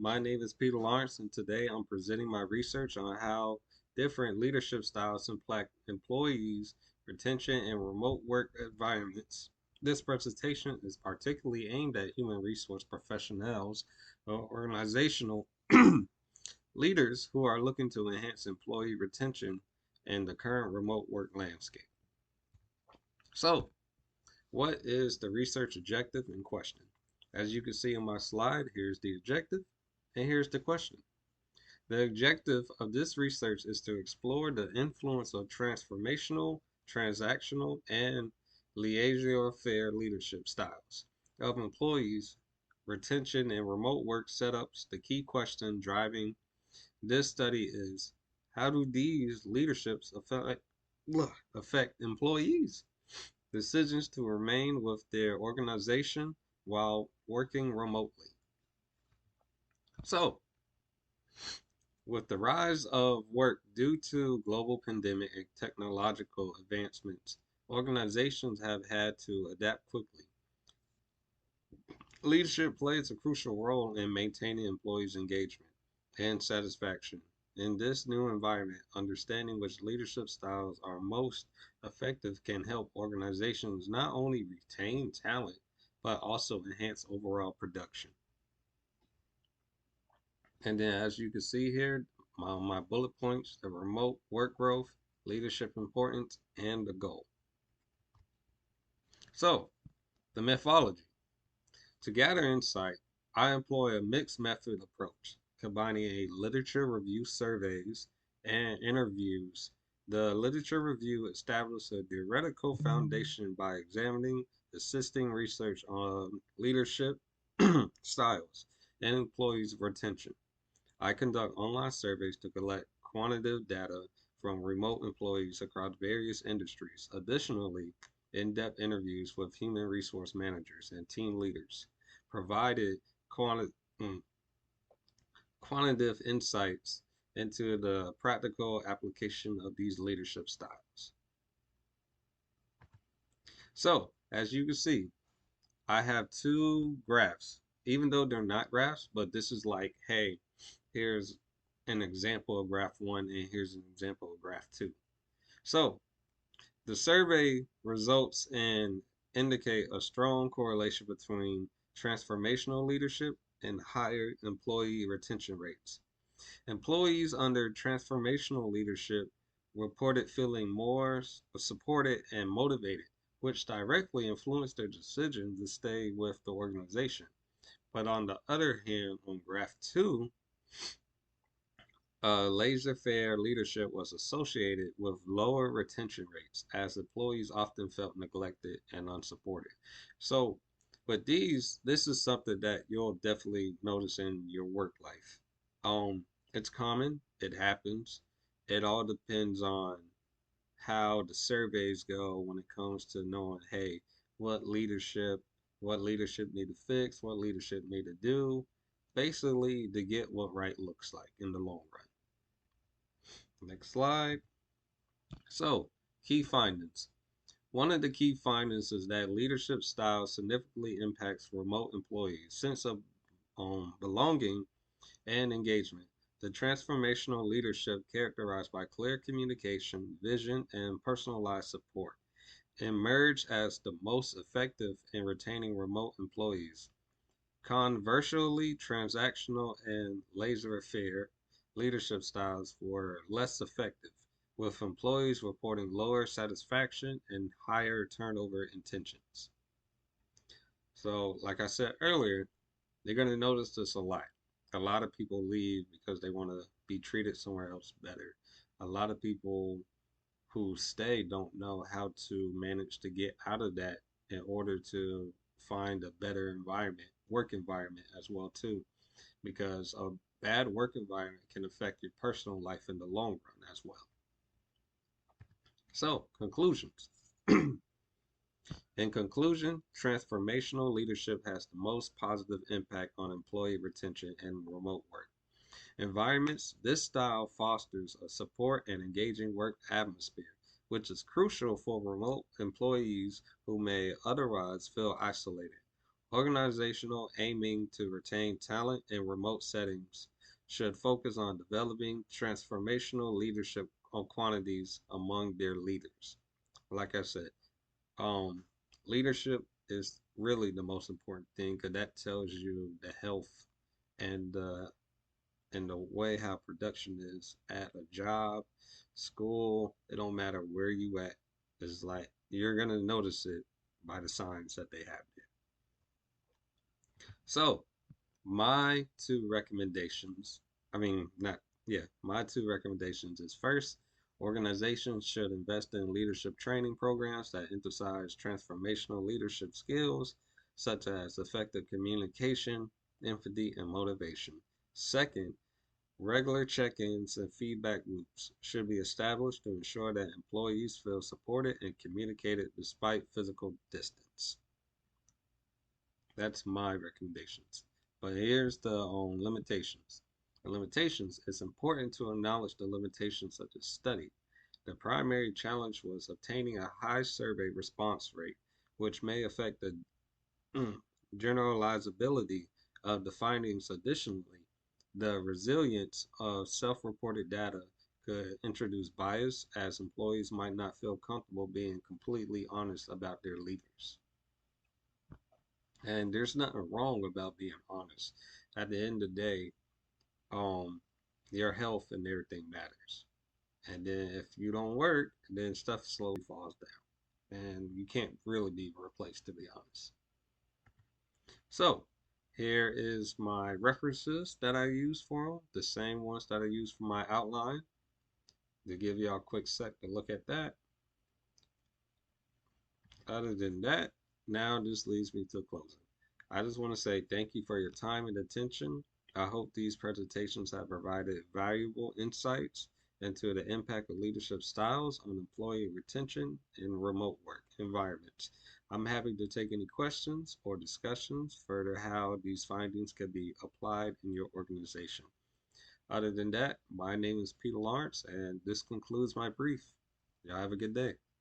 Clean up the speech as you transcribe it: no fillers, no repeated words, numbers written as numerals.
My name is Peter Lawrence, and today I'm presenting my research on how different leadership styles impact employees' retention in remote work environments. This presentation is particularly aimed at human resource professionals or organizational leaders who are looking to enhance employee retention in the current remote work landscape. So, what is the research objective in question? As you can see on my slide, here's the objective and here's the question. The objective of this research is to explore the influence of transformational, transactional, and laissez-faire leadership styles of employees' retention and remote work setups. The key question driving this study is, how do these leaderships affect employees' decisions to remain with their organization while working remotely? So, with the rise of work due to global pandemic and technological advancements, organizations have had to adapt quickly. Leadership plays a crucial role in maintaining employees' engagement and satisfaction. In this new environment, understanding which leadership styles are most effective can help organizations not only retain talent, but also enhance overall production. And then, as you can see here, my bullet points: the remote work growth, leadership importance, and the goal. So, the methodology. To gather insight, I employ a mixed method approach, combining a literature review surveys and interviews. The literature review establishes a theoretical foundation by examining existing research on leadership styles and employees' retention. I conduct online surveys to collect quantitative data from remote employees across various industries. Additionally, in-depth interviews with human resource managers and team leaders provided mm, quantitative insights into the practical application of these leadership styles. So, as you can see, I have two graphs, even though they're not graphs, but this is like, hey, here's an example of graph one, and here's an example of graph two. So the survey results indicate a strong correlation between transformational leadership and higher employee retention rates. Employees under transformational leadership reported feeling more supported and motivated, which directly influenced their decision to stay with the organization. But on the other hand, on graph two, laissez-faire leadership was associated with lower retention rates as employees often felt neglected and unsupported. So, but this is something that you'll definitely notice in your work life. It's common, it happens. It all depends on how the surveys go when it comes to knowing, hey, what leadership, what leadership need to fix, what leadership need to do, basically to get what right looks like in the long run. Next slide. So, key findings. One of the key findings is that leadership style significantly impacts remote employees' sense of belonging and engagement. The transformational leadership characterized by clear communication, vision, and personalized support emerged as the most effective in retaining remote employees. Conversely, transactional and laissez-faire leadership styles were less effective, with employees reporting lower satisfaction and higher turnover intentions. So, like I said earlier, they're going to notice this a lot. A lot of people leave because they want to be treated somewhere else better. A lot of people who stay don't know how to manage to get out of that in order to find a better environment, work environment as well too, because a bad work environment can affect your personal life in the long run as well. So, conclusions. In conclusion, transformational leadership has the most positive impact on employee retention and remote work environments. This style fosters a support and engaging work atmosphere, which is crucial for remote employees who may otherwise feel isolated. Organizational aiming to retain talent in remote settings should focus on developing transformational leadership quantities among their leaders. Like I said, um, leadership is really the most important thing because that tells you the health and the way how production is at a job, school. It don't matter where you at. It's like you're gonna notice it by the signs that they have there. So my two recommendations, I mean, not, yeah, my two recommendations is first, organizations should invest in leadership training programs that emphasize transformational leadership skills such as effective communication, empathy, and motivation. Second, regular check ins and feedback loops should be established to ensure that employees feel supported and communicated despite physical distance. That's my recommendations. But here's the limitations. The limitations, it's important to acknowledge the limitations of the study. The primary challenge was obtaining a high survey response rate, which may affect the generalizability of the findings. Additionally, the resilience of self reported data could introduce bias as employees might not feel comfortable being completely honest about their leaders. And there's nothing wrong about being honest. At the end of the day, um, your health and everything matters. And then if you don't work, then stuff slowly falls down. And you can't really be replaced, to be honest. So here is my references that I use for them, the same ones that I use for my outline. To give y'all a quick sec to look at that. Other than that, now this leads me to closing. I just want to say thank you for your time and attention. I hope these presentations have provided valuable insights into the impact of leadership styles on employee retention in remote work environments. I'm happy to take any questions or discussions further how these findings can be applied in your organization. Other than that, my name is Peter Lawrence, and this concludes my brief. Y'all have a good day.